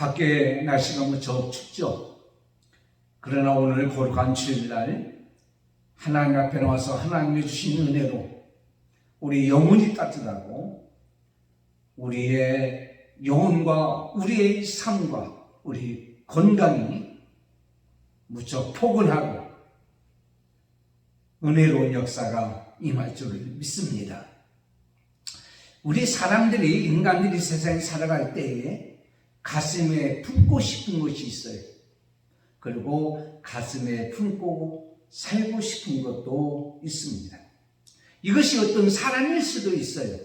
밖에 날씨가 무척 춥죠. 그러나 오늘 거룩한 주일날 하나님 앞에 나와서 하나님이 주신 은혜로 우리 영혼이 따뜻하고 우리의 영혼과 우리의 삶과 우리 건강이 무척 포근하고 은혜로운 역사가 임할 줄을 믿습니다. 우리 사람들이, 인간들이 세상에 살아갈 때에 가슴에 품고 싶은 것이 있어요. 그리고 가슴에 품고 살고 싶은 것도 있습니다. 이것이 어떤 사람일 수도 있어요.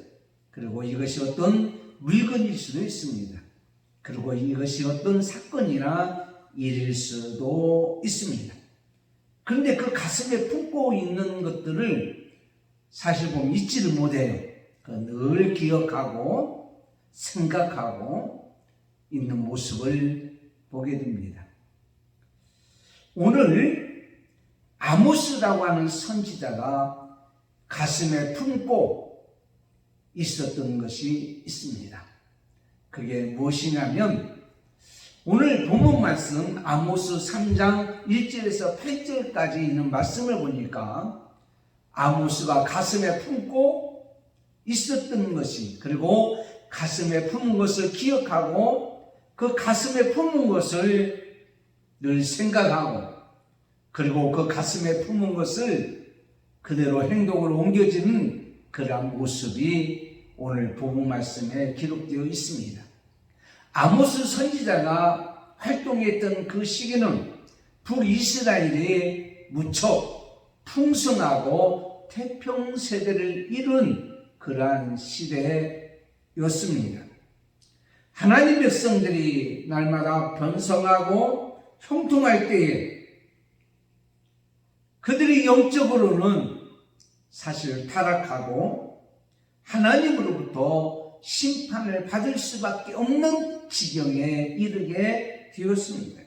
그리고 이것이 어떤 물건일 수도 있습니다. 그리고 이것이 어떤 사건이나 일일 수도 있습니다. 그런데 그 가슴에 품고 있는 것들을 사실 보면 잊지를 못해요. 늘 기억하고 생각하고 있는 모습을 보게 됩니다. 오늘 아모스라고 하는 선지자가 가슴에 품고 있었던 것이 있습니다. 그게 무엇이냐면 오늘 본문 말씀 아모스 3장 1절에서 8절까지 있는 말씀을 보니까 아모스가 가슴에 품고 있었던 것이, 그리고 가슴에 품은 것을 기억하고 그 가슴에 품은 것을 늘 생각하고, 그리고 그 가슴에 품은 것을 그대로 행동으로 옮겨지는 그러한 모습이 오늘 본문 말씀에 기록되어 있습니다. 아모스 선지자가 활동했던 그 시기는 북이스라엘이 무척 풍성하고 태평세대를 이룬 그러한 시대였습니다. 하나님 백성들이 날마다 번성하고 형통할 때에 그들이 영적으로는 사실 타락하고 하나님으로부터 심판을 받을 수밖에 없는 지경에 이르게 되었습니다.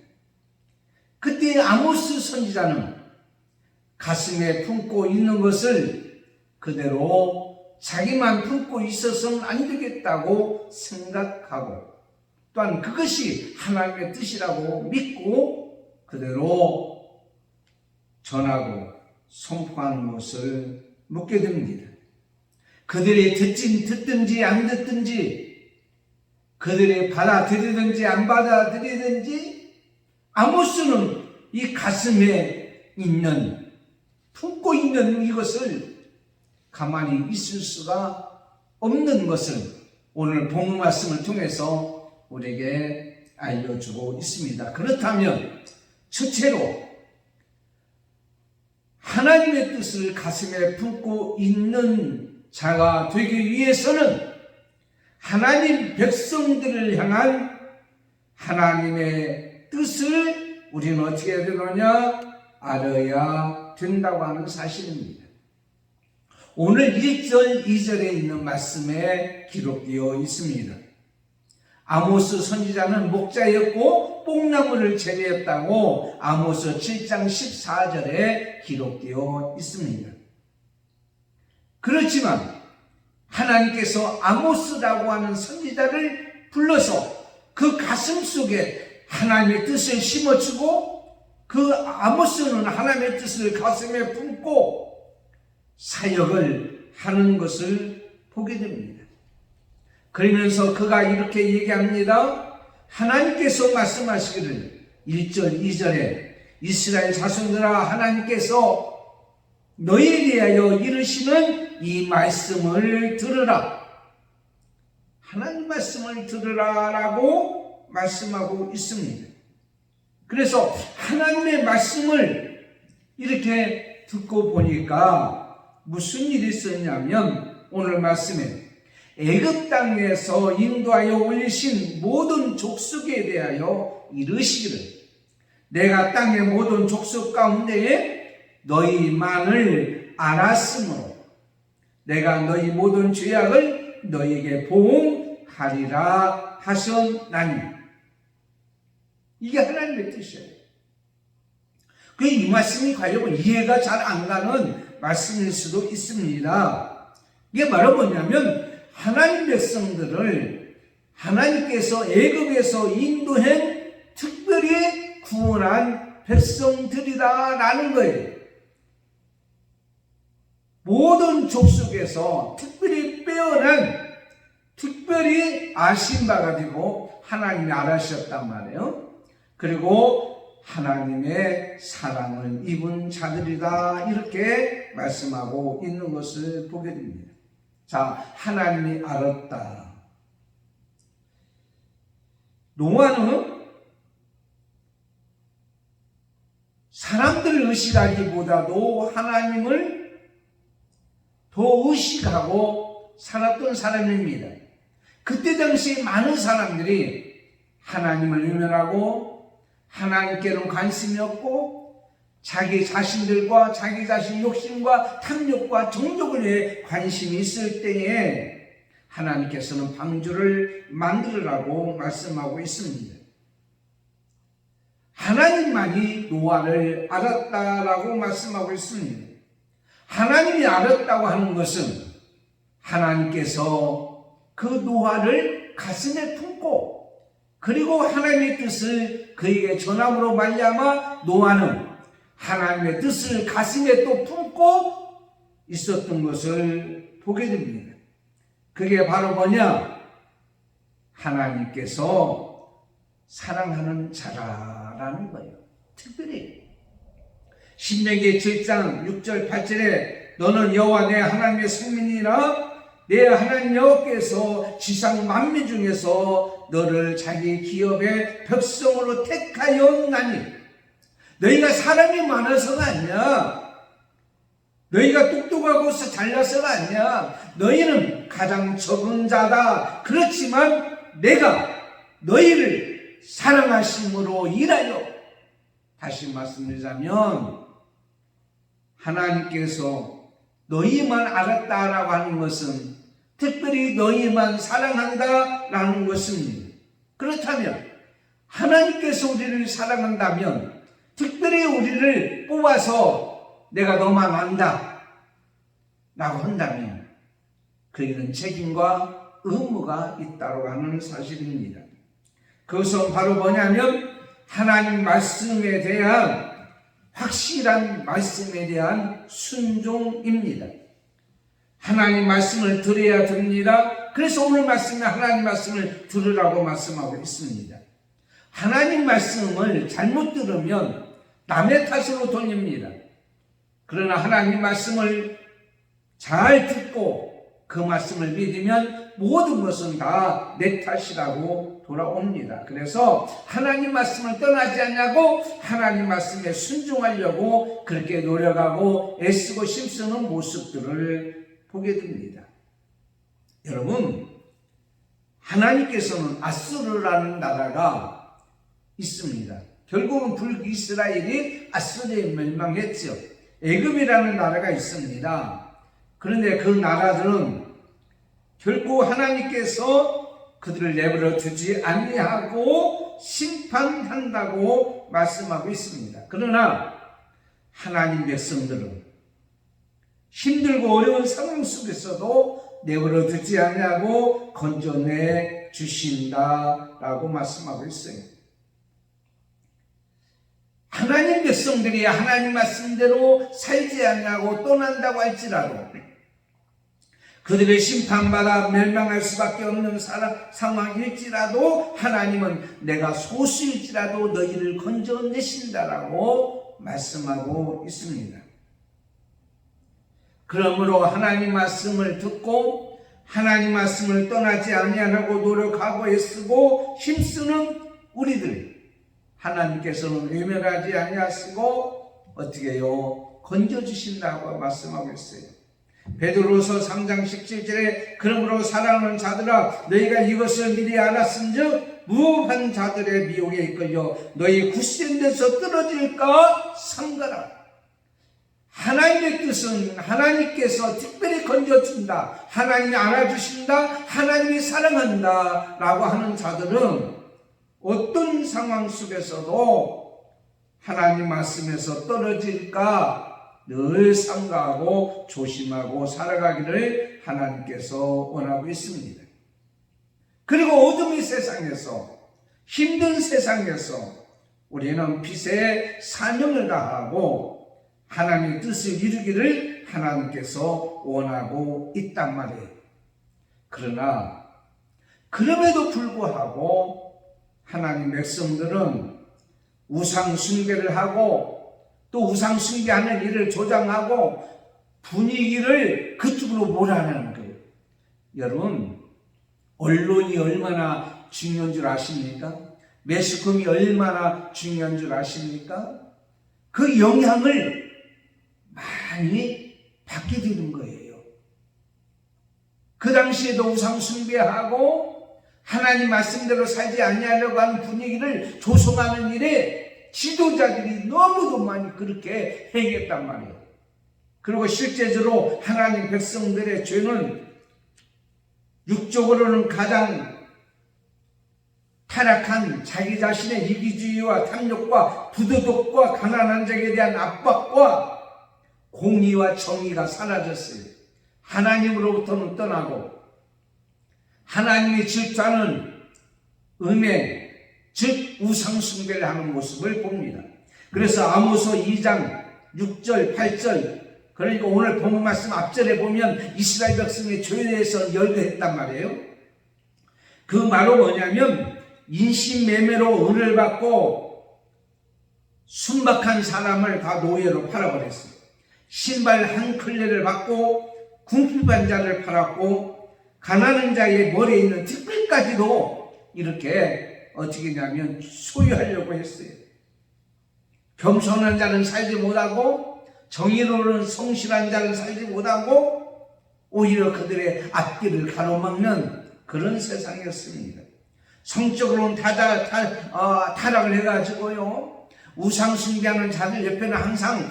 그때 아모스 선지자는 가슴에 품고 있는 것을 그대로 자기만 품고 있어서는 안 되겠다고 생각하고, 또한 그것이 하나님의 뜻이라고 믿고 그대로 전하고 선포하는 것을 묻게 됩니다. 그들이 듣든지 안 듣든지, 그들이 받아들이든지 안 받아들이든지, 아모스는 이 가슴에 있는, 품고 있는 이것을 가만히 있을 수가 없는 것을 오늘 본문 말씀을 통해서 우리에게 알려주고 있습니다. 그렇다면 첫째로 하나님의 뜻을 가슴에 품고 있는 자가 되기 위해서는 하나님 백성들을 향한 하나님의 뜻을 우리는 어떻게 해야 되느냐? 알아야 된다고 하는 사실입니다. 오늘 1절, 2절에 있는 말씀에 기록되어 있습니다. 아모스 선지자는 목자였고 뽕나무를 재배했다고 아모스 7장 14절에 기록되어 있습니다. 그렇지만 하나님께서 아모스라고 하는 선지자를 불러서 그 가슴 속에 하나님의 뜻을 심어주고, 그 아모스는 하나님의 뜻을 가슴에 품고 사역을 하는 것을 보게 됩니다. 그러면서 그가 이렇게 얘기합니다. 하나님께서 말씀하시기를 1절 2절에 이스라엘 자손들아, 하나님께서 너희에 대하여 이르시는 이 말씀을 들으라. 하나님 말씀을 들으라 라고 말씀하고 있습니다. 그래서 하나님의 말씀을 이렇게 듣고 보니까 무슨 일이 있었냐면 오늘 말씀에 애굽 땅에서 인도하여 올리신 모든 족속에 대하여 이르시기를 내가 땅의 모든 족속 가운데에 너희만을 알았으므로 내가 너희 모든 죄악을 너희에게 보응하리라 하셨나니. 이게 하나님의 뜻이에요. 이 말씀이 과연 이해가 잘 안 가는 말씀일 수도 있습니다. 이게 바로 뭐냐면 하나님 백성들을 하나님께서 애굽에서 인도한 특별히 구원한 백성들이다라는 거예요. 모든 족속에서 특별히 빼어난, 특별히 아신 바가 되고 하나님이 알아주셨단 말이에요. 그리고 하나님의 사랑을 입은 자들이다, 이렇게 말씀하고 있는 것을 보게 됩니다. 자, 하나님이 알았다. 노아는 사람들을 의식하기보다도 하나님을 더 의식하고 살았던 사람입니다. 그때 당시 많은 사람들이 하나님을 외면하고 하나님께는 관심이 없고 자기 자신들과 자기 자신 욕심과 탐욕과 정욕을 위해 관심이 있을 때에 하나님께서는 방주를 만들으라고 말씀하고 있습니다. 하나님만이 노아를 알았다라고 말씀하고 있습니다. 하나님이 알았다고 하는 것은 하나님께서 그 노아를 가슴에 품고 그리고 하나님의 뜻을 그에게 전함으로 말미암아 노아는 하나님의 뜻을 가슴에 또 품고 있었던 것을 보게 됩니다. 그게 바로 뭐냐? 하나님께서 사랑하는 자라라는 거예요. 특별히 신명기 7장 6절 8절에 너는 여호와 내 하나님의 성민이라 내 하나님 여호와께서 지상 만민 중에서 너를 자기 기업의 백성으로 택하였나니. 너희가 사람이 많아서가 아니야. 너희가 똑똑하고 잘나서가 아니야. 너희는 가장 적은 자다. 그렇지만 내가 너희를 사랑하심으로 인하여, 다시 말씀드리자면 하나님께서 너희만 알았다라고 하는 것은 특별히 너희만 사랑한다라는 것입니다. 그렇다면 하나님께서 우리를 사랑한다면 특별히 우리를 뽑아서 내가 너만 안다 라고 한다면 그에게는 책임과 의무가 있다고 하는 사실입니다. 그것은 바로 뭐냐면 하나님 말씀에 대한 확실한 말씀에 대한 순종입니다. 하나님 말씀을 들어야 됩니다. 그래서 오늘 말씀에 하나님 말씀을 들으라고 말씀하고 있습니다. 하나님 말씀을 잘못 들으면 남의 탓으로 돌립니다. 그러나 하나님 말씀을 잘 듣고 그 말씀을 믿으면 모든 것은 다 내 탓이라고 돌아옵니다. 그래서 하나님 말씀을 떠나지 않냐고 하나님 말씀에 순종하려고 그렇게 노력하고 애쓰고 힘쓰는 모습들을 보게 됩니다. 여러분, 하나님께서는 아수르라는 나라가 있습니다. 결국은 북이스라엘이 아수르에 멸망했죠. 애굽이라는 나라가 있습니다. 그런데 그 나라들은 결코 하나님께서 그들을 내버려 두지 아니하고 심판한다고 말씀하고 있습니다. 그러나 하나님 백성들은 힘들고 어려운 상황 속에서도 내버려 두지 아니하고 건져내 주신다라고 말씀하고 있어요. 하나님 백성들이 하나님 말씀대로 살지 않냐고 떠난다고 할지라도 그들의 심판받아 멸망할 수밖에 없는 상황일지라도 하나님은 내가 소수일지라도 너희를 건져내신다라고 말씀하고 있습니다. 그러므로 하나님 말씀을 듣고 하나님 말씀을 떠나지 아니하려고 노력하고 애쓰고 힘쓰는 우리들, 하나님께서는 외면하지 아니하시고 어떻게 해요? 건져주신다고 말씀하고 있어요. 베드로서 3장 17절에 그러므로 사랑하는 자들아 너희가 이것을 미리 알았은즉 무한 자들의 미혹에 이끌려 너희 굳센 데서 떨어질까 삼가라. 하나님의 뜻은 하나님께서 특별히 건져준다, 하나님이 알아주신다, 하나님이 사랑한다 라고 하는 자들은 어떤 상황 속에서도 하나님 말씀에서 떨어질까 늘 삼가하고 조심하고 살아가기를 하나님께서 원하고 있습니다. 그리고 어둠의 세상에서, 힘든 세상에서 우리는 빛의 사명을 다하고 하나님의 뜻을 이루기를 하나님께서 원하고 있단 말이에요. 그러나 그럼에도 불구하고 하나님 백성들은 우상 숭배를 하고 또 우상 숭배하는 일을 조장하고 분위기를 그쪽으로 몰아내는 거예요. 여러분, 언론이 얼마나 중요한 줄 아십니까? 매스컴이 얼마나 중요한 줄 아십니까? 그 영향을 많이 받게 되는 거예요. 그 당시에도 우상 숭배하고 하나님 말씀대로 살지 아니하려고 하는 분위기를 조성하는 일에 지도자들이 너무도 많이 그렇게 행했단 말이에요. 그리고 실제적으로 하나님 백성들의 죄는 육적으로는 가장 타락한 자기 자신의 이기주의와 탐욕과 부도덕과 가난한 자에 대한 압박과 공의와 정의가 사라졌어요. 하나님으로부터는 떠나고 하나님이 질투하는 음행, 즉 우상 숭배를 하는 모습을 봅니다. 그래서 아모스 2장 6절 8절, 그러니까 오늘 본문 말씀 앞절에 보면 이스라엘 백성의 죄에 대해서 열거했단 말이에요. 그 말은 뭐냐면 인신매매로 은을 받고 순박한 사람을 다 노예로 팔아버렸어요. 신발 한 클레를 받고 궁핍반자를 팔았고 가난한 자의 머리에 있는 티끌까지도 이렇게 어떻게 하냐면 소유하려고 했어요. 겸손한 자는 살지 못하고 정의로운 성실한 자는 살지 못하고 오히려 그들의 앞길을 가로막는 그런 세상이었습니다. 성적으로는 타락을 해가지고요, 우상 숭배하는 자들 옆에는 항상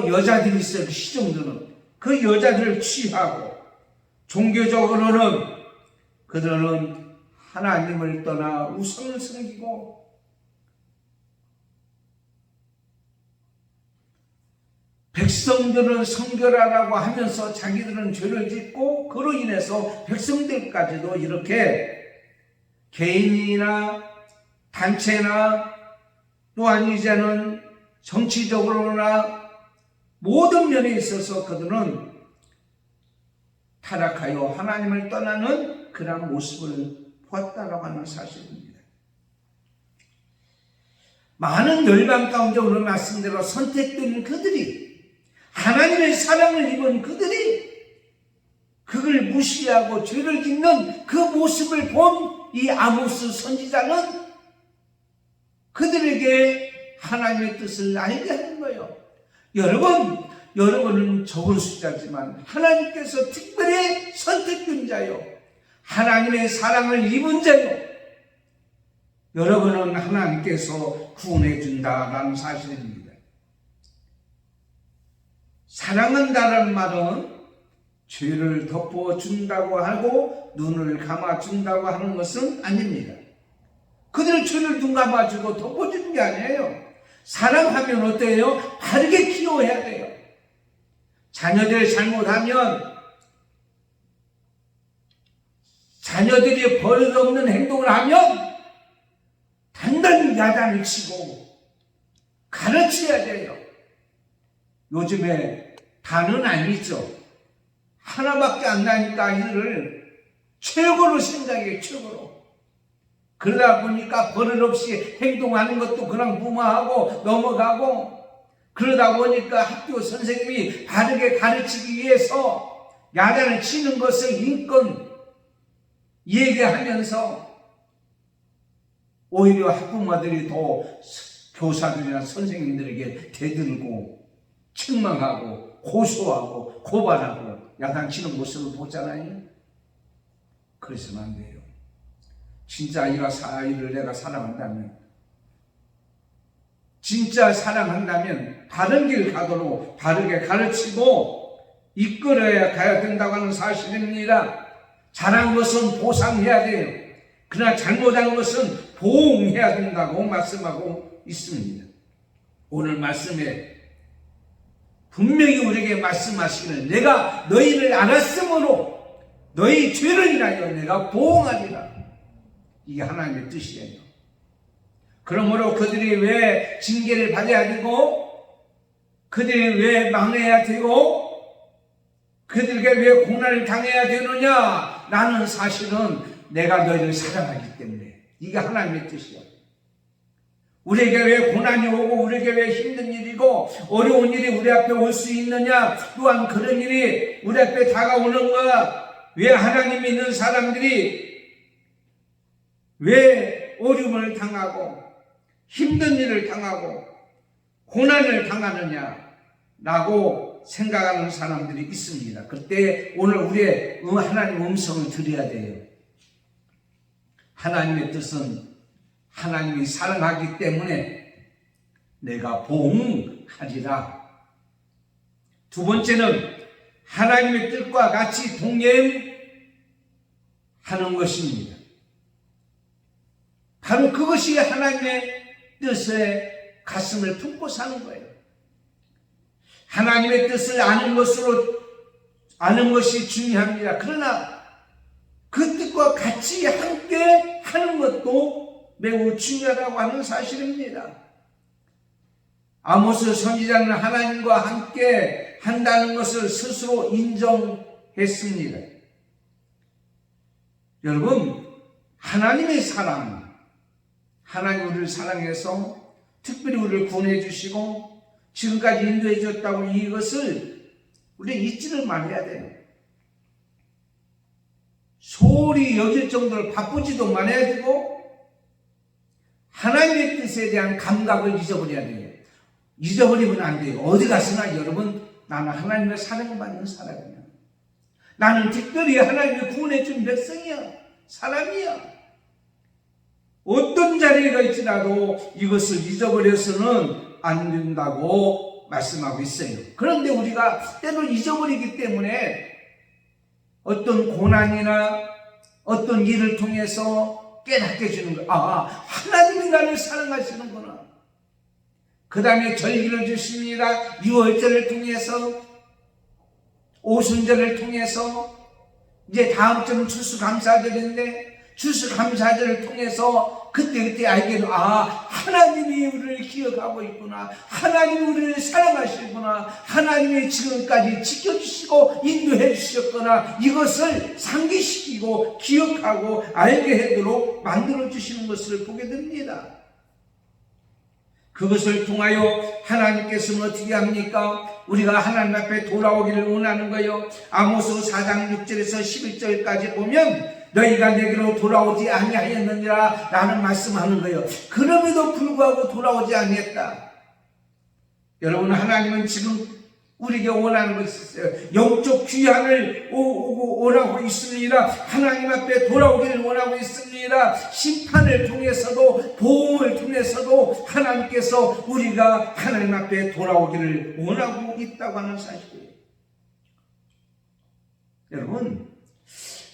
여자들이 있어요. 시종들은 그 여자들을 취하고, 종교적으로는 그들은 하나님을 떠나 우상을 섬기고, 백성들은 성결하라고 하면서 자기들은 죄를 짓고, 그로 인해서 백성들까지도 이렇게 개인이나 단체나 또한 이제는 정치적으로나 모든 면에 있어서 그들은 타락하여 하나님을 떠나는 그런 모습을 보았다라고 하는 사실입니다. 많은 열방 가운데 오늘 말씀대로 선택된 그들이, 하나님의 사랑을 입은 그들이 그걸 무시하고 죄를 짓는 그 모습을 본 이 아모스 선지자는 그들에게 하나님의 뜻을 알게 하는 거예요. 여러분은 적은 숫자지만 하나님께서 특별히 선택된 자요, 하나님의 사랑을 입은 자요, 여러분은 하나님께서 구원해 준다라는 사실입니다. 사랑한다는 말은 죄를 덮어준다고 하고 눈을 감아준다고 하는 것은 아닙니다. 그들은 죄를 눈 감아주고 덮어주는 게 아니에요. 사랑하면 어때요? 바르게 키워야 돼요. 자녀들 잘못하면 자녀들이 버릇없는 행동을 하면 단단히 야단을 치고 가르쳐야 돼요. 요즘에 다는 아니죠. 하나밖에 안 나니까 이를 최고로 생각해, 최고로. 그러다 보니까 버릇없이 행동하는 것도 그냥 무마하고 넘어가고, 그러다 보니까 학교 선생님이 바르게 가르치기 위해서 야단을 치는 것을 인권 얘기하면서 오히려 학부모들이 더 교사들이나 선생님들에게 대들고 책망하고 고소하고 고발하고 야단치는 모습을 보잖아요. 그래서는 안 돼요. 진짜 아이를 내가 사랑한다면, 진짜 사랑한다면 바른 길 가도록 바르게 가르치고 이끌어야 가야 된다고 하는 사실입니다. 잘한 것은 보상해야 돼요. 그러나 잘못한 것은 보응해야 된다고 말씀하고 있습니다. 오늘 말씀에 분명히 우리에게 말씀하시기를, 내가 너희를 알았으므로 너희 죄를 인하여 내가 보응하리라. 이게 하나님의 뜻이에요. 그러므로 그들이 왜 징계를 받아야 되고, 그들이 왜 망해야 되고, 그들에게 왜 고난을 당해야 되느냐? 나는 사실은 내가 너희를 사랑하기 때문에. 이게 하나님의 뜻이야. 우리에게 왜 고난이 오고, 우리에게 왜 힘든 일이고 어려운 일이 우리 앞에 올 수 있느냐? 또한 그런 일이 우리 앞에 다가오는 거야. 왜 하나님 믿는 사람들이 왜 어려움을 당하고 힘든 일을 당하고 고난을 당하느냐 라고 생각하는 사람들이 있습니다. 그때 오늘 우리의 하나님 음성을 들어야 돼요. 하나님의 뜻은 하나님이 사랑하기 때문에 내가 보응하리라. 두 번째는 하나님의 뜻과 같이 동행하는 것입니다. 바로 그것이 하나님의 뜻에 가슴을 품고 사는 거예요. 하나님의 뜻을 아는 것이 중요합니다. 그러나 그 뜻과 같이 함께 하는 것도 매우 중요하다고 하는 사실입니다. 아모스 선지자는 하나님과 함께 한다는 것을 스스로 인정했습니다. 여러분, 하나님의 사랑, 하나님 우리를 사랑해서 특별히 우리를 구원해 주시고 지금까지 인도해 줬다고 이것을 우리 잊지를 말아야 돼요. 소홀히 여길 정도로 바쁘지도 말아야 되고 하나님의 뜻에 대한 감각을 잊어버려야 돼요. 잊어버리면 안 돼요. 어디 가서나 여러분, 나는 하나님의 사랑받는 사람이야. 나는 특별히 하나님의 구원해 준 백성이야. 사람이야. 어떤 자리에 있지라도 이것을 잊어버려서는 안 된다고 말씀하고 있어요. 그런데 우리가 때로 잊어버리기 때문에 어떤 고난이나 어떤 일을 통해서 깨닫게 해주는 거예요. 하나님이 나를 사랑하시는구나. 그 다음에 절기를 주십니다. 유월절을 통해서, 오순절을 통해서, 이제 다음 주는 추수감사절인데 추수감사절을 통해서 그때 알게 되고, 하나님이 우리를 기억하고 있구나. 하나님이 우리를 사랑하시구나. 하나님이 지금까지 지켜주시고 인도해 주셨구나. 이것을 상기시키고 기억하고 알게 하도록 만들어 주시는 것을 보게 됩니다. 그것을 통하여 하나님께서는 어떻게 합니까? 우리가 하나님 앞에 돌아오기를 원하는 거예요. 아모스 4장 6절에서 11절까지 보면 너희가 내게로 돌아오지 아니하였느니라 라는 말씀하는 거예요. 그럼에도 불구하고 돌아오지 아니했다. 여러분, 하나님은 지금 우리에게 원하는 것이 있어요. 영적 귀환을 원하고 있습니다. 하나님 앞에 돌아오기를 원하고 있습니다. 심판을 통해서도 보험을 통해서도 하나님께서 우리가 하나님 앞에 돌아오기를 원하고 있다고 하는 사실이에요. 여러분,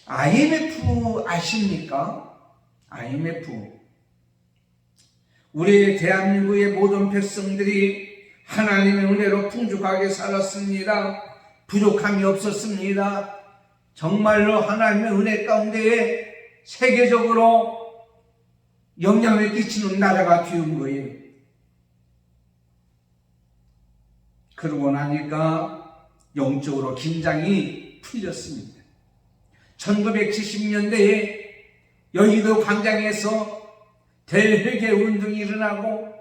IMF 아십니까? IMF. 우리 대한민국의 모든 백성들이 하나님의 은혜로 풍족하게 살았습니다. 부족함이 없었습니다. 정말로 하나님의 은혜 가운데에 세계적으로 영향을 끼치는 나라가 되는 거예요. 그러고 나니까 영적으로 긴장이 풀렸습니다. 1970년대에 여의도 광장에서 대회개 운동이 일어나고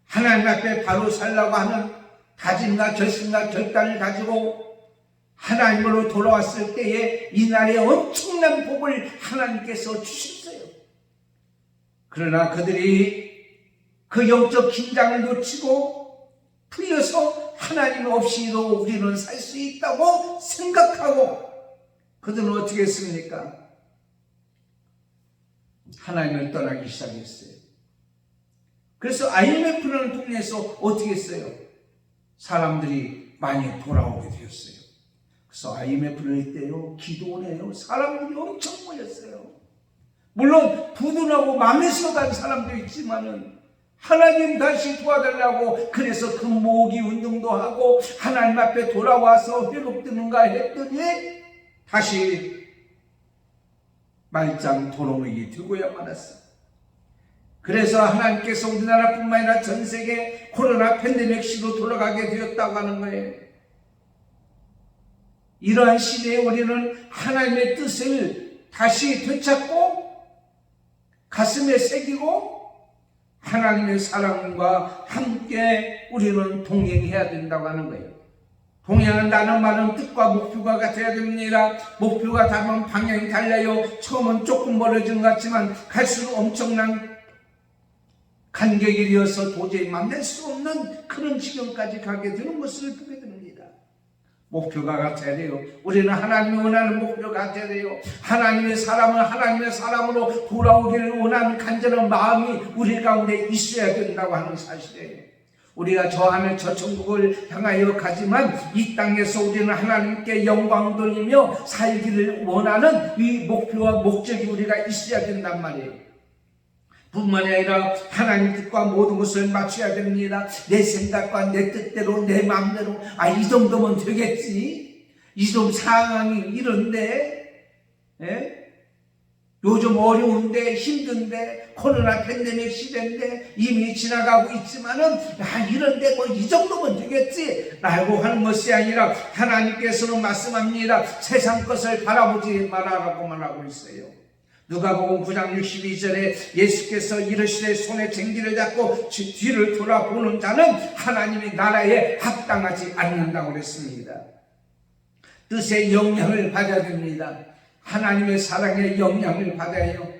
하나님 앞에 바로 살라고 하는 다짐과 결심과 결단을 가지고 하나님으로 돌아왔을 때에 이날에 엄청난 복을 하나님께서 주셨어요. 그러나 그들이 그 영적 긴장을 놓치고 풀려서 하나님 없이도 우리는 살 수 있다고 생각하고 그들은 어떻게 했습니까? 하나님을 떠나기 시작했어요. 그래서 IMF라는 동네에서 어떻게 했어요? 사람들이 많이 돌아오게 되었어요. 그래서 IMF를 때요, 기도원에요, 사람들이 엄청 모였어요. 물론 부도나고 맘에서 간 사람도 있지만은 하나님 다시 도와달라고 그래서 그 모으기 운동도 하고 하나님 앞에 돌아와서 회복되는가 했더니 다시 말짱 도롱이 들고야 말았어. 그래서 하나님께서 우리나라뿐만 아니라 전 세계 코로나 팬데믹 시로 돌아가게 되었다고 하는 거예요. 이러한 시대에 우리는 하나님의 뜻을 다시 되찾고 가슴에 새기고 하나님의 사랑과 함께 우리는 동행해야 된다고 하는 거예요. 동행한다는 말은 뜻과 목표가 같아야 됩니다. 목표가 다르면 방향이 달라요. 처음은 조금 멀어진 것 같지만 갈수록 엄청난 간격이 되어서 도저히 만날 수 없는 그런 지경까지 가게 되는 것을 보게 됩니다. 목표가 같아야 돼요. 우리는 하나님이 원하는 목표가 같아야 돼요. 하나님의 사람은 하나님의 사람으로 돌아오기를 원하는 간절한 마음이 우리 가운데 있어야 된다고 하는 사실이에요. 우리가 저 하늘 저 천국을 향하여 가지만 이 땅에서 우리는 하나님께 영광 돌리며 살기를 원하는 이 목표와 목적이 우리가 있어야 된단 말이에요. 뿐만이 아니라 하나님 뜻과 모든 것을 맞춰야 됩니다. 내 생각과 내 뜻대로 내 마음대로 이 정도면 되겠지, 이 좀 상황이 이런데, 요즘 어려운데 힘든데 코로나 팬데믹 시대인데 이미 지나가고 있지만은 이런데 뭐 이 정도면 되겠지 라고 하는 것이 아니라 하나님께서는 말씀합니다. 세상 것을 바라보지 말아라고 말하고 있어요. 누가복음 9장 62절에 예수께서 이르시되 손에 쟁기를 잡고 뒤를 돌아보는 자는 하나님의 나라에 합당하지 않는다고 그랬습니다. 뜻의 영향을 받아야 됩니다. 하나님의 사랑의 영향을 받아요.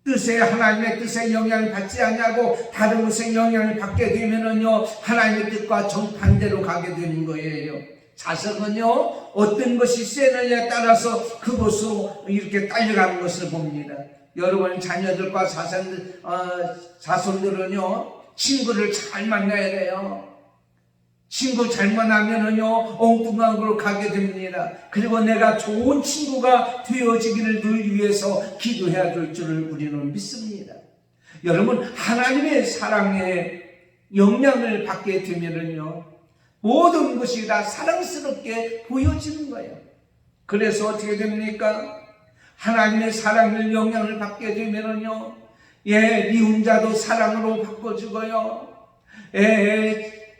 하나님의 뜻의 영향을 받지 않냐고 다른 것의 영향을 받게 되면은요, 하나님의 뜻과 정반대로 가게 되는 거예요. 자석은요, 어떤 것이 세느냐에 따라서 그것으로 이렇게 딸려가는 것을 봅니다. 여러분 자녀들과 자손들은요, 친구를 잘 만나야 돼요. 친구 잘 만나면은요, 엉뚱한 걸로 가게 됩니다. 그리고 내가 좋은 친구가 되어지기를 늘 위해서 기도해야 될 줄을 우리는 믿습니다. 여러분, 하나님의 사랑에 영향을 받게 되면은요, 모든 것이 다 사랑스럽게 보여지는 거예요. 그래서 어떻게 됩니까? 하나님의 사랑을 영향을 받게 되면은요, 미운 자도 사랑으로 바꿔주고요,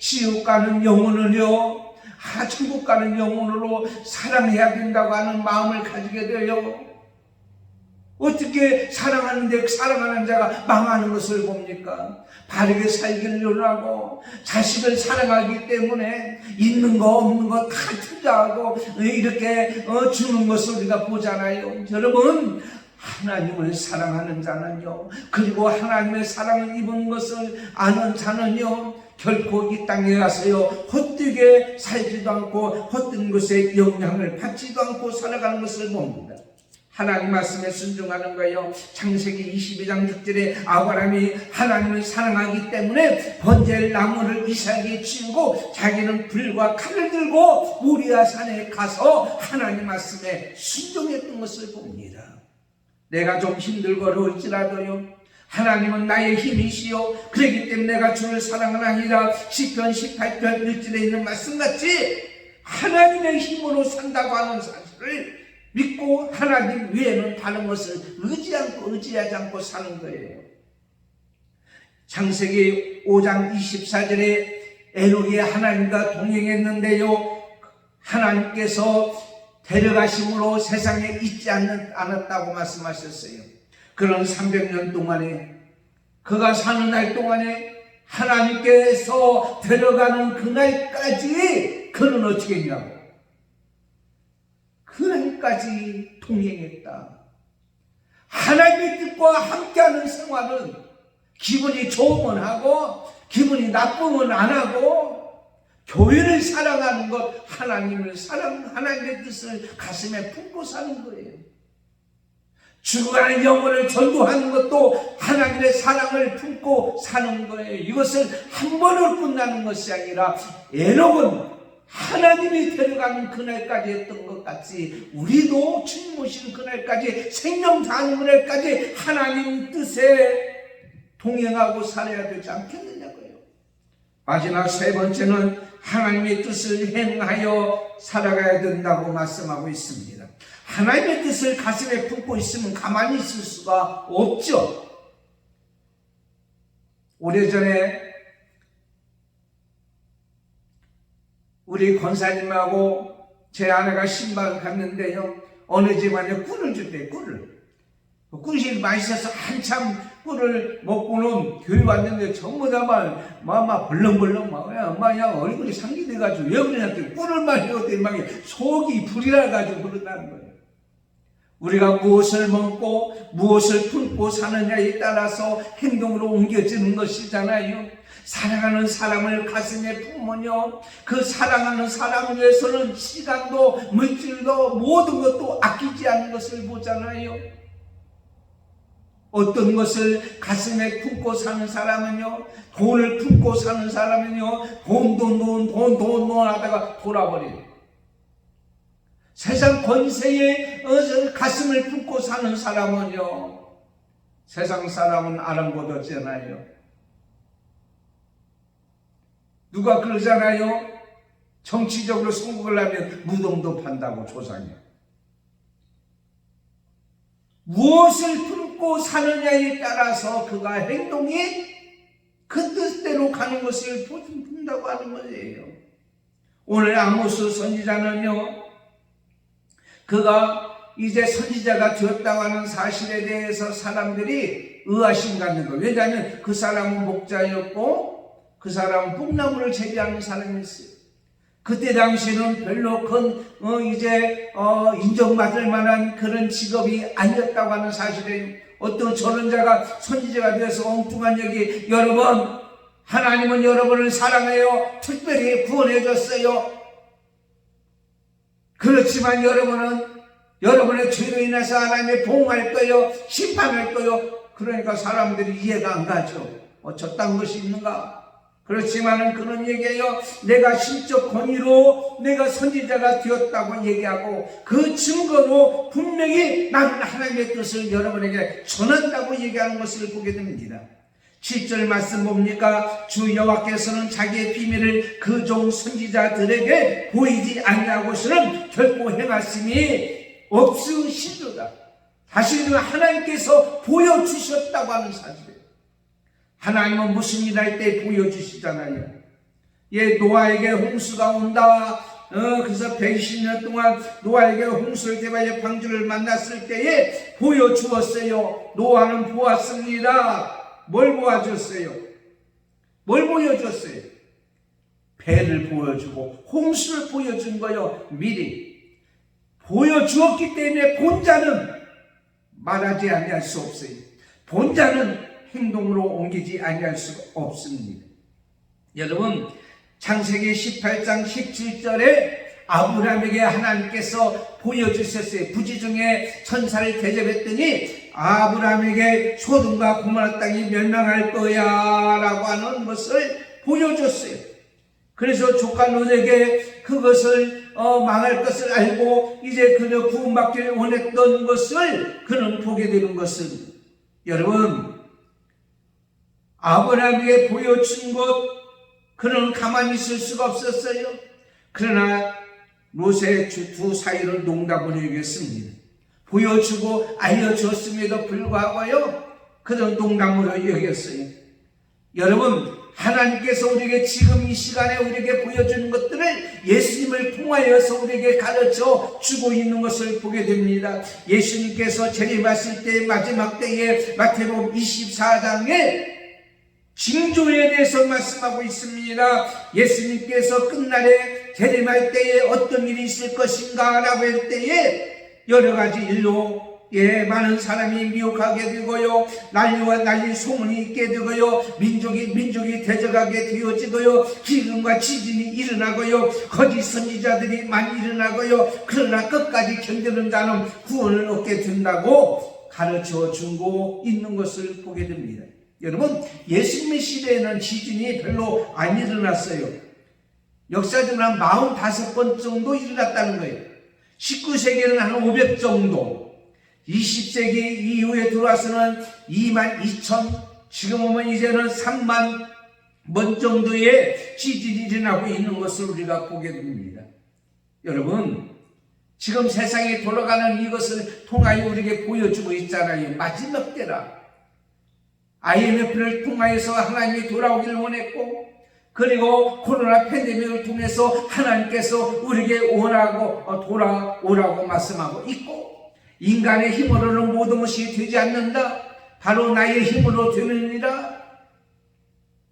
지옥 가는 영혼을요, 천국 가는 영혼으로 사랑해야 된다고 하는 마음을 가지게 돼요. 어떻게 사랑하는 자가 망하는 것을 봅니까? 바르게 살기를 원하고 자식을 사랑하기 때문에 있는 거 없는 거 다 투자하고 이렇게 주는 것을 우리가 보잖아요. 여러분, 하나님을 사랑하는 자는요, 그리고 하나님의 사랑을 입은 것을 아는 자는요, 결코 이 땅에 가서요 헛되게 살지도 않고 헛된 것에 영향을 받지도 않고 살아가는 것을 봅니다. 하나님 말씀에 순종하는 거예요. 창세기 22장 6절에 아브라함이 하나님을 사랑하기 때문에 번제할 나무를 이삭에게 치우고 자기는 불과 칼을 들고 모리아 산에 가서 하나님 말씀에 순종했던 것을 봅니다. 내가 좀 힘들거리지라도요, 하나님은 나의 힘이시요 그렇기 때문에 내가 주를 사랑하나이다. 시편 18편 1절에 있는 말씀같이 하나님의 힘으로 산다고 하는 사실을 믿고 하나님 외에는 다른 것을 의지하지 않고 사는 거예요. 창세기 5장 24절에 에녹이 하나님과 동행했는데요, 하나님께서 데려가심으로 세상에 있지 않았다고 말씀하셨어요. 그런 300년 동안에, 그가 사는 날 동안에 하나님께서 데려가는 그날까지 그는 어떻게 했냐고, 그날까지 동행했다. 하나님의 뜻과 함께하는 생활은 기분이 좋으면 하고 기분이 나쁘면 안 하고, 교회를 사랑하는 것, 하나님의 뜻을 가슴에 품고 사는 거예요. 죽어가는 영혼을 전도하는 것도 하나님의 사랑을 품고 사는 거예요. 이것을 한 번으로 끝나는 것이 아니라 에녹은 하나님이 데려가는 그날까지 했던 것 같이 우리도 주님 오시는 그날까지, 생명 다하는 그날까지 하나님 뜻에 동행하고 살아야 되지 않겠느냐고요. 마지막 세 번째는 하나님의 뜻을 행하여 살아가야 된다고 말씀하고 있습니다. 하나님의 뜻을 가슴에 품고 있으면 가만히 있을 수가 없죠. 오래전에 우리 권사님하고 제 아내가 신방을 갔는데요, 어느 집안에 꿀을 줬대요. 꿀이 맛있어서 한참 꿀을 먹고는 교회 왔는데 전부 다 막 벌렁벌렁 막 얼굴이 상기돼가지고 왜 그러냐 했더니 꿀을 많이 먹었더니 막 속이 불이 나가지고 그런다는 거예요. 우리가 무엇을 먹고 무엇을 품고 사느냐에 따라서 행동으로 옮겨지는 것이잖아요. 사랑하는 사람을 가슴에 품으며 그 사랑하는 사람을 위해서는 시간도 물질도 모든 것도 아끼지 않는 것을 보잖아요. 어떤 것을 가슴에 품고 사는 사람은요, 돈을 품고 사는 사람은요, 돈 하다가 돌아버려요. 세상 권세에 가슴을 품고 사는 사람은요, 세상 사람은 아랑곳하잖아요. 누가 그러잖아요. 정치적으로 성공을 하면 무덤도 판다고 조상이. 무엇을 품고 사느냐에 따라서 그가 행동이 그 뜻대로 가는 것을 본다고 하는 거예요. 오늘 아모스 선지자는요, 그가 이제 선지자가 되었다고 하는 사실에 대해서 사람들이 의아심 갖는 거예요. 왜냐하면 그 사람은 목자였고 그 사람은 뽕나무를 재배하는 사람이었어요. 그때 당시에는 별로 인정받을 만한 그런 직업이 아니었다고 하는 사실이에요. 어떤 전원자가 선지자가 되어서 엉뚱한 얘기, 여러분, 하나님은 여러분을 사랑해요. 특별히 구원해 줬어요. 그렇지만 여러분은 여러분의 죄로 인해서 하나님의 보응할 거예요. 심판할 거예요. 그러니까 사람들이 이해가 안 가죠. 저딴 것이 있는가? 그렇지만은 그런 얘기예요. 내가 신적 권위로 내가 선지자가 되었다고 얘기하고 그 증거로 분명히 나는 하나님의 뜻을 여러분에게 전한다고 얘기하는 것을 보게 됩니다. 7절 말씀 봅니까? 주 여호와께서는 자기의 비밀을 그 종 선지자들에게 보이지 아니하고서는 결코 행하심이 없으시도다. 다시는 하나님께서 보여주셨다고 하는 사실이에요. 하나님은 무슨 일 할 때 보여주시잖아요. 노아에게 홍수가 온다. 그래서 120년 동안 노아에게 홍수를 대하여 방주를 만났을 때에 보여주었어요. 노아는 보았습니다. 뭘 보여줬어요? 뭘 보여줬어요? 배를 보여주고 홍수를 보여준 거요. 미리 보여주었기 때문에 본자는 말하지 아니할 수 없어요. 본자는 행동으로 옮기지 아니할 수가 없습니다. 여러분, 창세기 18장 17절에 아브라함에게 하나님께서 보여주셨어요. 부지 중에 천사를 대접했더니 아브라함에게 소돔과 고모라 땅이 멸망할 거야 라고 하는 것을 보여줬어요. 그래서 조카 롯에게 그것을 망할 것을 알고 이제 그는 구원받기를 원했던 것을 그는 보게 되는 것은, 여러분, 아브라함에게 보여준 것 그는 가만히 있을 수가 없었어요. 그러나 롯의 두 사이를 농담으로 여겼습니다. 보여주고 알려줬음에도 불구하고요, 그는 농담으로 여겼어요. 여러분, 하나님께서 우리에게 지금 이 시간에 우리에게 보여주는 것들을 예수님을 통하여서 우리에게 가르쳐 주고 있는 것을 보게 됩니다. 예수님께서 재림하실 때 마지막 때에 마태복음 24장에 징조에 대해서 말씀하고 있습니다. 예수님께서 끝날에 재림할 때에 어떤 일이 있을 것인가 라고 할 때에 여러 가지 일로 많은 사람이 미혹하게 되고요, 난리와 난리 소문이 있게 되고요, 민족이 대적하게 되어지고요, 기근과 지진이 일어나고요, 거짓 선지자들이 많이 일어나고요, 그러나 끝까지 견디는 자는 구원을 얻게 된다고 가르쳐 주고 있는 것을 보게 됩니다. 여러분, 예수님의 시대에는 지진이 별로 안 일어났어요. 역사적으로 한 45번 정도 일어났다는 거예요. 19세기에는 한 500 정도, 20세기 이후에 들어와서는 22,000, 지금 오면 이제는 3만 번 정도의 지진이 일어나고 있는 것을 우리가 보게 됩니다. 여러분, 지금 세상에 돌아가는 이것을 통하여 우리에게 보여주고 있잖아요. 마지막 때라. IMF를 통하여서 하나님이 돌아오기를 원했고, 그리고 코로나 팬데믹을 통해서 하나님께서 우리에게 원하고 돌아오라고 말씀하고 있고, 인간의 힘으로는 모든 것이 되지 않는다. 바로 나의 힘으로 되느니라.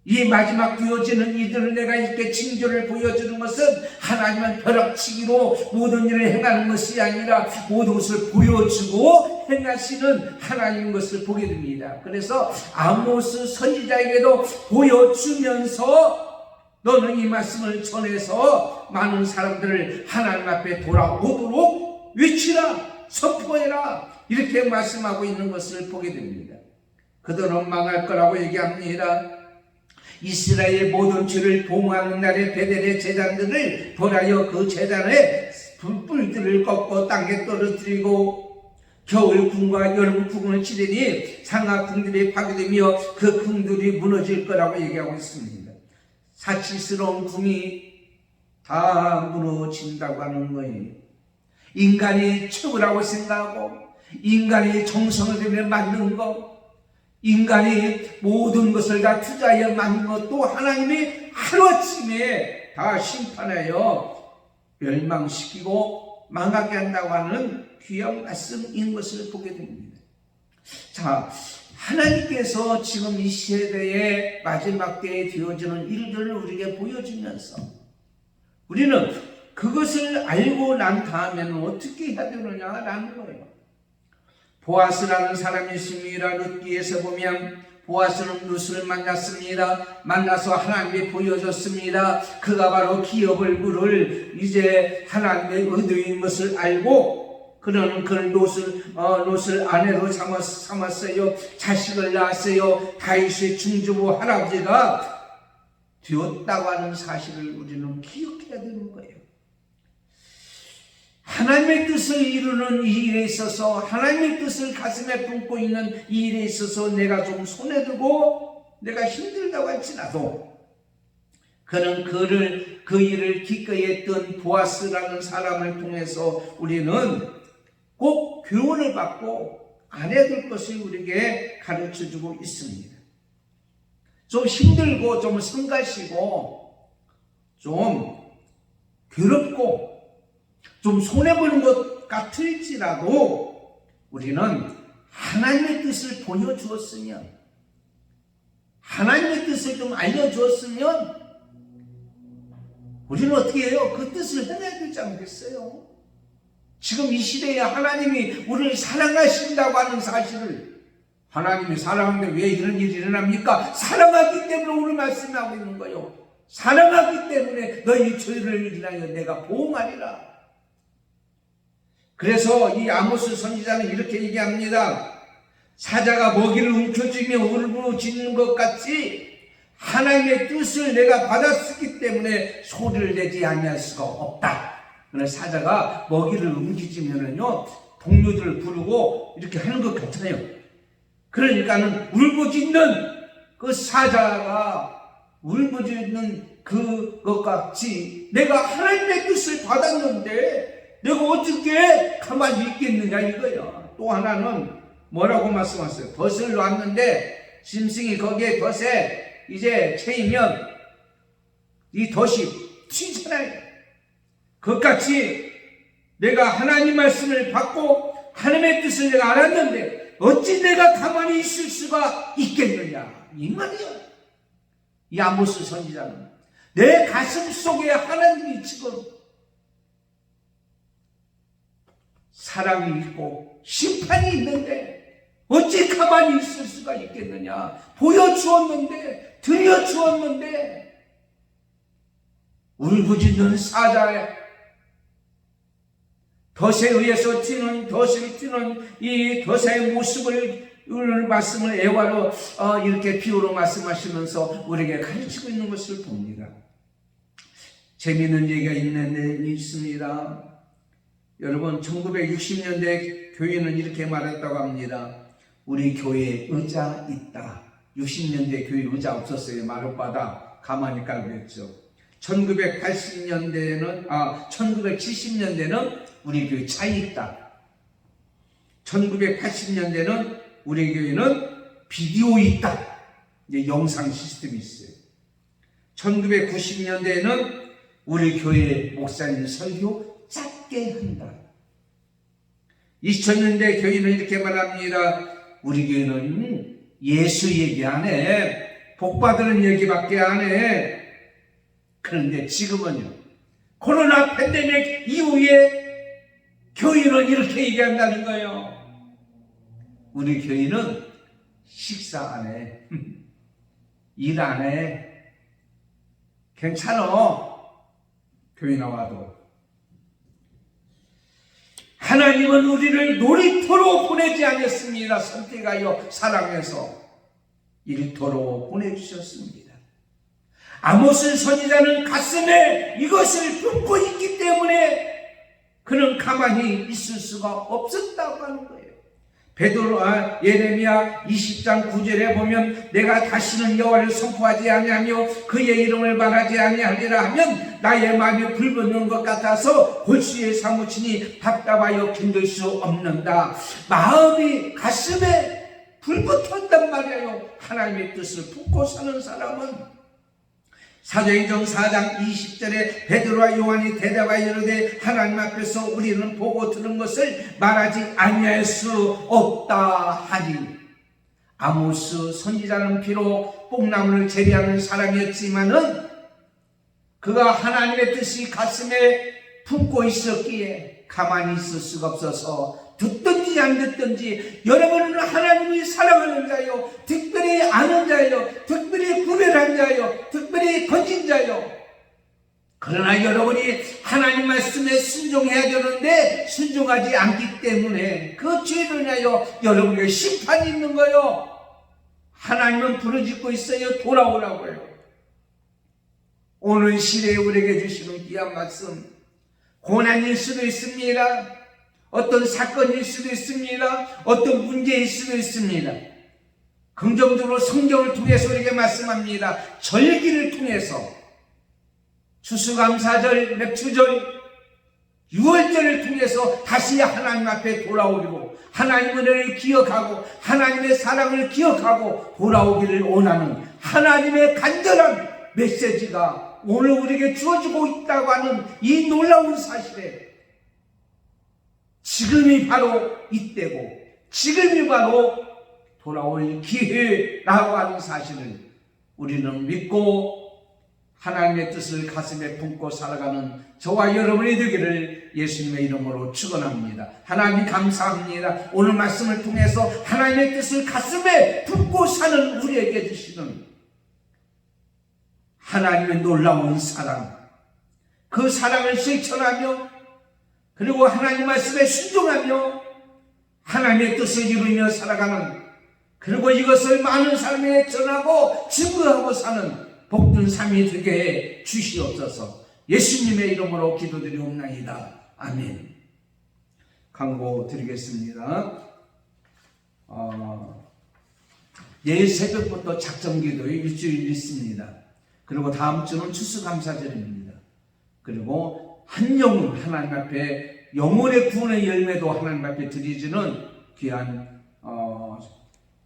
이 마지막 되어지는 이들을 내가 이렇게 징조를 보여주는 것은 하나님은 벼락치기로 모든 일을 행하는 것이 아니라 모든 것을 보여주고 행하시는 하나님인 것을 보게 됩니다. 그래서 아모스 선지자에게도 보여주면서 너는 이 말씀을 전해서 많은 사람들을 하나님 앞에 돌아오도록 외치라, 선포해라, 이렇게 말씀하고 있는 것을 보게 됩니다. 그들은 망할 거라고 얘기합니다. 이스라엘의 모든 죄를 봉하는 날에 베델의 제단들을 돌아여 그 제단에 불들을 꺾고 땅에 떨어뜨리고 겨울 궁과 여름 궁을 치르니 상하 궁들이 파괴되며 그 궁들이 무너질 거라고 얘기하고 있습니다. 사치스러운 궁이 다 무너진다고 하는 거예요. 인간이 최고라고 생각하고 인간이 정성을 들여 만든 것, 인간이 모든 것을 다 투자하여 만든 것도 하나님이 하루아침에 다 심판하여 멸망시키고 망하게 한다고 하는 귀한 말씀인 것을 보게 됩니다. 자, 하나님께서 지금 이 시대의 마지막 때에 되어지는 일들을 우리에게 보여주면서 우리는 그것을 알고 난 다음에는 어떻게 해야 되느냐라는 거예요. 보아스라는 사람이 있습니다. 룻기에서 보면 보아스는 룻을 만났습니다. 만나서 하나님이 보여줬습니다. 그가 바로 기업 얼굴을 이제 하나님의 의도인 것을 알고 그는 그 롯을 아내로 삼았어요. 자식을 낳았어요. 다윗의 중조부 할아버지가 되었다고 하는 사실을 우리는 기억해야 되는 거예요. 하나님의 뜻을 이루는 이 일에 있어서, 하나님의 뜻을 가슴에 품고 있는 이 일에 있어서 내가 좀 손해들고 내가 힘들다고 할지라도 그는 그 일을 기꺼이 했던 보아스라는 사람을 통해서 우리는 꼭 교훈을 받고 안 해야 될 것을 우리에게 가르쳐주고 있습니다. 좀 힘들고 좀 성가시고 좀 괴롭고 좀 손해보는 것 같을지라도 우리는 하나님의 뜻을 보여주었으면, 하나님의 뜻을 좀 알려주었으면 우리는 어떻게 해요? 그 뜻을 해내야 되지 않겠어요? 지금 이 시대에 하나님이 우리를 사랑하신다고 하는 사실을, 하나님이 사랑하는데 왜 이런 일이 일어납니까? 사랑하기 때문에 오늘 말씀하고 있는 거예요. 사랑하기 때문에 너희 죄를 인하여 내가 보응하리라. 그래서 이 아모스 선지자는 이렇게 얘기합니다. 사자가 먹이를 움켜쥐며 울부짖는 것 같이 하나님의 뜻을 내가 받았기 때문에 소리를 내지 아니할 수가 없다. 그래서 사자가 먹이를 움켜쥐면은요, 동료들을 부르고 이렇게 하는 것 같아요. 그러니까는 울부짖는 그 사자가 울부짖는 그것 같이 내가 하나님의 뜻을 받았는데 내가 어떻게 가만히 있겠느냐 이거야. 또 하나는 뭐라고 말씀하셨어요? 덫을 놨는데 짐승이 거기에 덫에 이제 채이면 이 덫이 튀잖아요. 그것같이 내가 하나님 말씀을 받고 하나님의 뜻을 내가 알았는데 어찌 내가 가만히 있을 수가 있겠느냐 이 말이야. 이 아모스 선지자는 내 가슴 속에 하나님이 지금 사랑이 있고 심판이 있는데 어찌 가만히 있을 수가 있겠느냐. 보여주었는데, 들려주었는데 울부짖는 사자의 덫에 의해서 튀는 이 덫의 모습을 오늘 말씀을 애화로 이렇게 비유로 말씀하시면서 우리에게 가르치고 있는 것을 봅니다. 재미있는 얘기가 있습니다. 여러분 1960년대 교회는 이렇게 말했다고 합니다. 우리 교회에 의자 있다. 60년대 교회 의자 없었어요. 마룻바닥 가만히 깔고 있죠. 1970년대는 우리 교회 차이 있다. 1980년대는 우리 교회는 비디오 있다. 이제 영상 시스템이 있어요. 1990년대에는 우리 교회 목사님 설교 짧게 한다. 2000년대 교회는 이렇게 말합니다. 우리 교회는 예수 얘기 안 해. 복 받는 얘기밖에 안 해. 그런데 지금은요, 코로나 팬데믹 이후에 교회는 이렇게 얘기한다는 거예요. 우리 교회는 식사 안 해. 일 안 해. 괜찮아. 교회 나와도. 하나님은 우리를 놀이터로 보내지 않았습니다. 선택하여 사랑해서 일터로 보내주셨습니다. 아모스 선지자는 가슴에 이것을 품고 있기 때문에 그는 가만히 있을 수가 없었다고 하는 거예요. 베드로와 예레미야 20장 9절에 보면 내가 다시는 여호와를 선포하지 아니하며 그의 이름을 말하지 아니하리라 하면 나의 마음이 불붙는 것 같아서 골수에 사무치니 답답하여 견딜 수 없는다. 마음이 가슴에 불붙었단 말이에요. 하나님의 뜻을 품고 사는 사람은. 사도행전 4장 20절에 베드로와 요한이 대답하여 이르되 하나님 앞에서 우리는 보고 들은 것을 말하지 아니할 수 없다 하니. 아모스 선지자는 비록 뽕나무를 재배하는 사람이었지만은 그가 하나님의 뜻이 가슴에 품고 있었기에 가만히 있을 수가 없어서 듣든지 안 듣든지 여러분은 하나님이 사랑하는 자요, 특별히 아는 자요, 특별히 구별한 자요, 특별히 건진 자요. 그러나 여러분이 하나님 말씀에 순종해야 되는데 순종하지 않기 때문에 그 죄를 인하여 여러분에게 심판이 있는 거요. 하나님은 부르짖고 있어요. 돌아오라고요. 오늘 시대에 우리에게 주시는 귀한 말씀, 고난일 수도 있습니다. 어떤 사건일 수도 있습니다. 어떤 문제일 수도 있습니다. 긍정적으로 성경을 통해서 우리에게 말씀합니다. 절기를 통해서 추수감사절, 맥추절, 유월절을 통해서 다시 하나님 앞에 돌아오기로, 하나님의 은혜를 기억하고 하나님의 사랑을 기억하고 돌아오기를 원하는 하나님의 간절한 메시지가 오늘 우리에게 주어지고 있다고 하는 이 놀라운 사실에 지금이 바로 이때고 지금이 바로 돌아올 기회라고 하는 사실을 우리는 믿고 하나님의 뜻을 가슴에 품고 살아가는 저와 여러분이 되기를 예수님의 이름으로 축원합니다. 하나님 감사합니다. 오늘 말씀을 통해서 하나님의 뜻을 가슴에 품고 사는 우리에게 주시는 하나님의 놀라운 사랑, 그 사랑을 실천하며 그리고 하나님 말씀에 순종하며 하나님의 뜻을 이루며 살아가는, 그리고 이것을 많은 사람에게 전하고 증거하고 사는 복된 삶이 되게 주시옵소서. 예수님의 이름으로 기도드리옵나이다. 아멘. 광고 드리겠습니다. 내일 새벽부터 작정기도에 일주일 있습니다. 그리고 다음 주는 추수감사절입니다. 그리고 한 영혼 하나님 앞에 영혼의 구원의 열매도 하나님 앞에 드리지는 귀한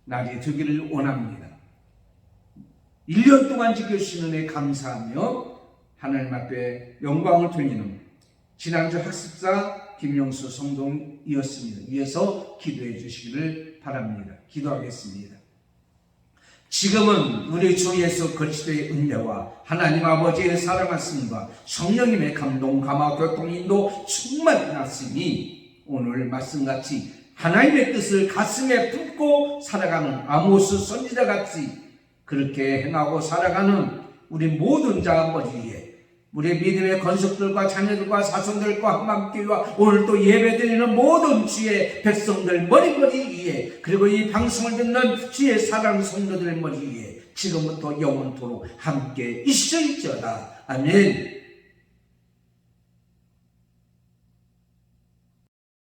날이 되기를 원합니다. 1년 동안 지켜주시는 은혜 감사하며 하나님 앞에 영광을 돌리는 지난주 학습사 김영수 성동이었습니다. 위에서 기도해 주시기를 바랍니다. 기도하겠습니다. 지금은 우리 주 예수 그리스도의 은혜와 하나님 아버지의 사랑하심과 성령님의 감동, 감화, 교통, 인도 충만하시니 오늘 말씀같이 하나님의 뜻을 가슴에 품고 살아가는 아모스 선지자같이 그렇게 행하고 살아가는 우리 모든 자 머리에, 우리 믿음의 건속들과 자녀들과 사손들과 한밤교회와 오늘 또 예배드리는 모든 주의 백성들 머리 위에, 그리고 이 방송을 듣는 주의 사랑 성도들의 머리 위에 지금부터 영원토록 함께 있을지어다. 아멘.